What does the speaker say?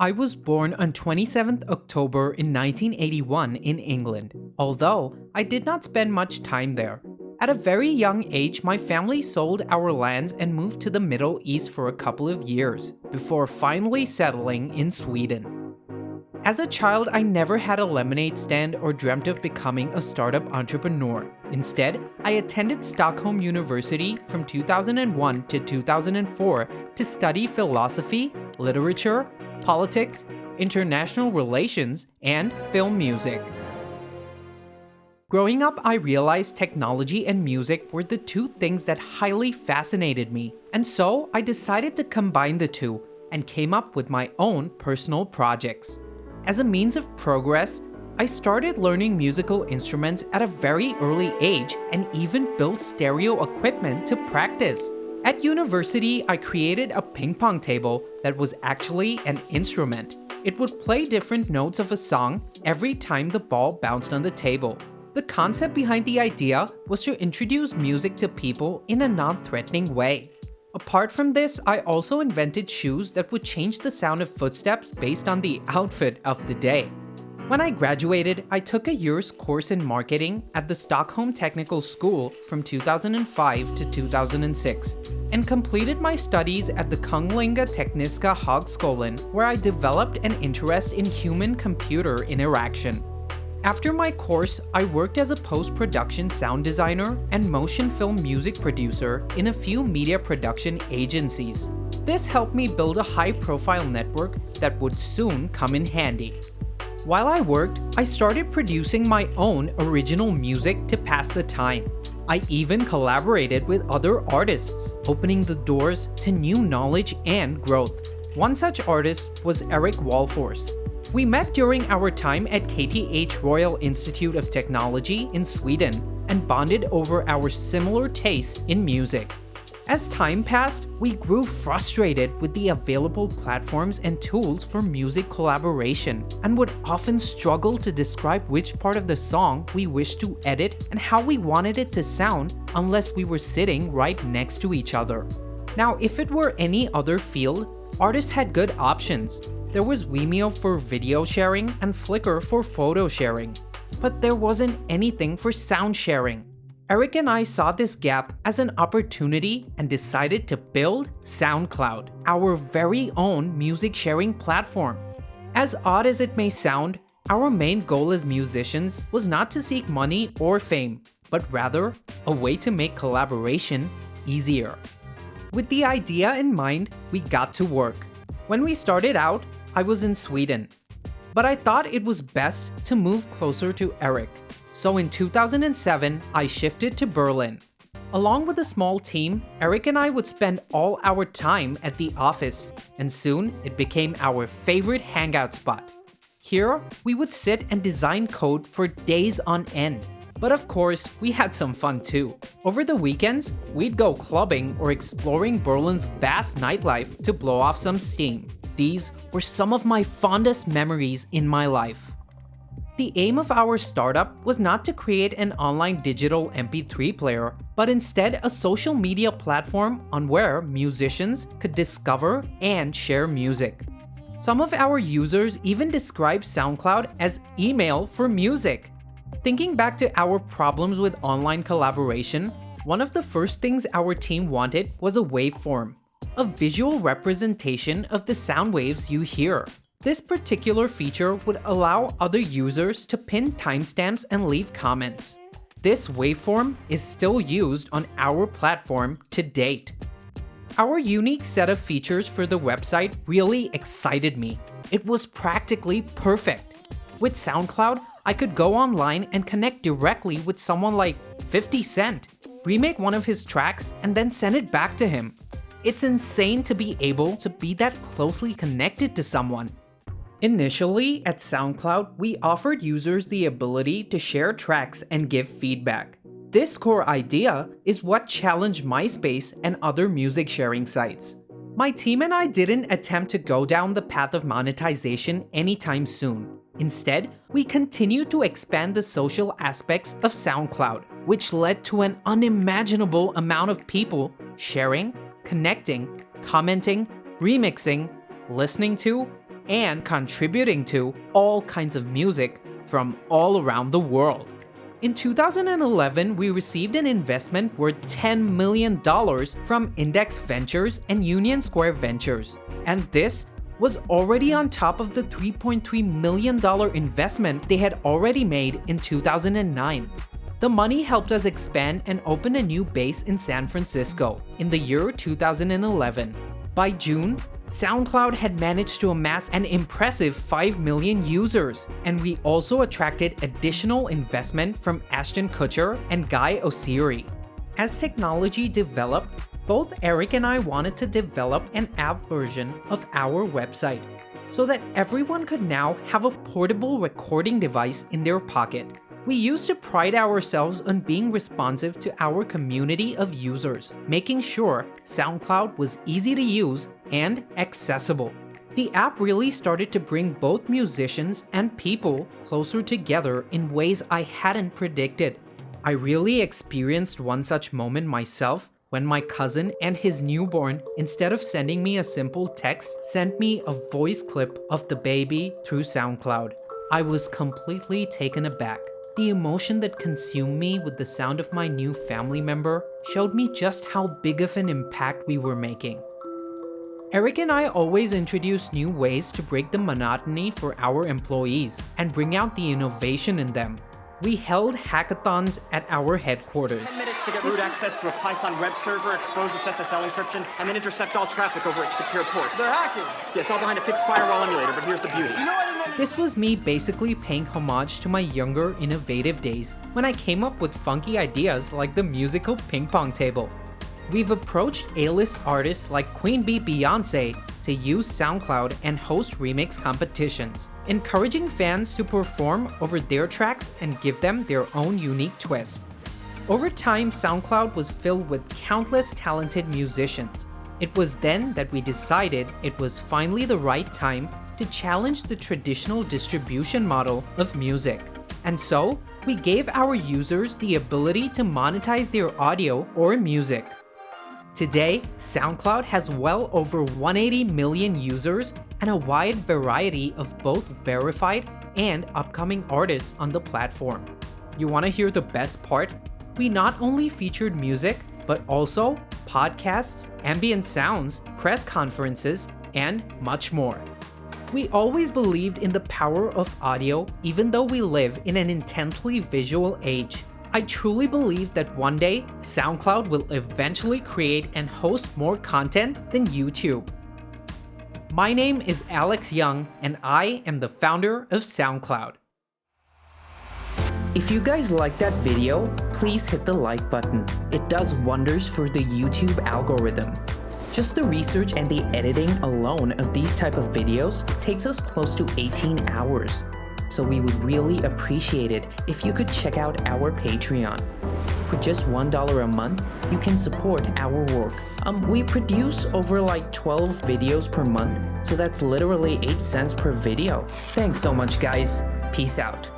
I was born on 27th October in 1981 in England, although I did not spend much time there. At a very young age, my family sold our lands and moved to the Middle East for a couple of years, before finally settling in Sweden. As a child, I never had a lemonade stand or dreamt of becoming a startup entrepreneur. Instead, I attended Stockholm University from 2001 to 2004 to study philosophy, literature, politics, international relations, and film music. Growing up, I realized technology and music were the two things that highly fascinated me, and so I decided to combine the two and came up with my own personal projects. As a means of progress, I started learning musical instruments at a very early age and even built stereo equipment to practice. At university, I created a ping pong table that was actually an instrument. It would play different notes of a song every time the ball bounced on the table. The concept behind the idea was to introduce music to people in a non-threatening way. Apart from this, I also invented shoes that would change the sound of footsteps based on the outfit of the day. When I graduated, I took a year's course in marketing at the Stockholm Technical School from 2005 to 2006 and completed my studies at the Kungliga Tekniska Högskolan, where I developed an interest in human-computer interaction. After my course, I worked as a post-production sound designer and motion film music producer in a few media production agencies. This helped me build a high-profile network that would soon come in handy. While I worked, I started producing my own original music to pass the time. I even collaborated with other artists, opening the doors to new knowledge and growth. One such artist was Eric Walfors. We met during our time at KTH Royal Institute of Technology in Sweden and bonded over our similar tastes in music. As time passed, we grew frustrated with the available platforms and tools for music collaboration and would often struggle to describe which part of the song we wished to edit and how we wanted it to sound unless we were sitting right next to each other. Now, if it were any other field, artists had good options. There was Vimeo for video sharing and Flickr for photo sharing, but there wasn't anything for sound sharing. Eric and I saw this gap as an opportunity and decided to build SoundCloud, our very own music sharing platform. As odd as it may sound, our main goal as musicians was not to seek money or fame, but rather a way to make collaboration easier. With the idea in mind, we got to work. When we started out, I was in Sweden, but I thought it was best to move closer to Eric. So in 2007, I shifted to Berlin. Along with a small team, Eric and I would spend all our time at the office, and soon it became our favorite hangout spot. Here, we would sit and design code for days on end. But of course, we had some fun too. Over the weekends, we'd go clubbing or exploring Berlin's vast nightlife to blow off some steam. These were some of my fondest memories in my life. The aim of our startup was not to create an online digital MP3 player, but instead a social media platform on where musicians could discover and share music. Some of our users even describe SoundCloud as email for music. Thinking back to our problems with online collaboration, one of the first things our team wanted was a waveform, a visual representation of the sound waves you hear. This particular feature would allow other users to pin timestamps and leave comments. This waveform is still used on our platform to date. Our unique set of features for the website really excited me. It was practically perfect. With SoundCloud, I could go online and connect directly with someone like 50 Cent, remake one of his tracks, and then send it back to him. It's insane to be able to be that closely connected to someone. Initially, at SoundCloud, we offered users the ability to share tracks and give feedback. This core idea is what challenged MySpace and other music sharing sites. My team and I didn't attempt to go down the path of monetization anytime soon. Instead, we continued to expand the social aspects of SoundCloud, which led to an unimaginable amount of people sharing, connecting, commenting, remixing, listening to, and contributing to all kinds of music from all around the world. In 2011, we received an investment worth $10 million from Index Ventures and Union Square Ventures, and this was already on top of the $3.3 million investment they had already made in 2009. The money helped us expand and open a new base in San Francisco in the year 2011. By June, SoundCloud had managed to amass an impressive 5 million users, and we also attracted additional investment from Ashton Kutcher and Guy Oseary. As technology developed, both Eric and I wanted to develop an app version of our website so that everyone could now have a portable recording device in their pocket. We used to pride ourselves on being responsive to our community of users, making sure SoundCloud was easy to use and accessible. The app really started to bring both musicians and people closer together in ways I hadn't predicted. I really experienced one such moment myself when my cousin and his newborn, instead of sending me a simple text, sent me a voice clip of the baby through SoundCloud. I was completely taken aback. The emotion that consumed me with the sound of my new family member showed me just how big of an impact we were making. Eric and I always introduce new ways to break the monotony for our employees and bring out the innovation in them. We held hackathons at our headquarters. 10 minutes to get root access to a Python web server, expose its SSL encryption, and then intercept all traffic over its secure port. They're hacking! Yes, all behind a fixed firewall emulator, but here's the beauty. This was me basically paying homage to my younger, innovative days when I came up with funky ideas like the musical ping pong table. We've approached A-list artists like Queen Bee Beyoncé to use SoundCloud and host remix competitions, encouraging fans to perform over their tracks and give them their own unique twist. Over time, SoundCloud was filled with countless talented musicians. It was then that we decided it was finally the right time to challenge the traditional distribution model of music. And so, we gave our users the ability to monetize their audio or music. Today, SoundCloud has well over 180 million users and a wide variety of both verified and upcoming artists on the platform. You want to hear the best part? We not only featured music, but also podcasts, ambient sounds, press conferences, and much more. We always believed in the power of audio, even though we live in an intensely visual age. I truly believe that one day, SoundCloud will eventually create and host more content than YouTube. My name is Alex Ljung, and I am the founder of SoundCloud. If you guys like that video, please hit the like button. It does wonders for the YouTube algorithm. Just the research and the editing alone of these type of videos takes us close to 18 hours. So we would really appreciate it if you could check out our Patreon. For just $1 a month, you can support our work. We produce over like 12 videos per month, so that's literally 8 cents per video. Thanks so much, guys. Peace out.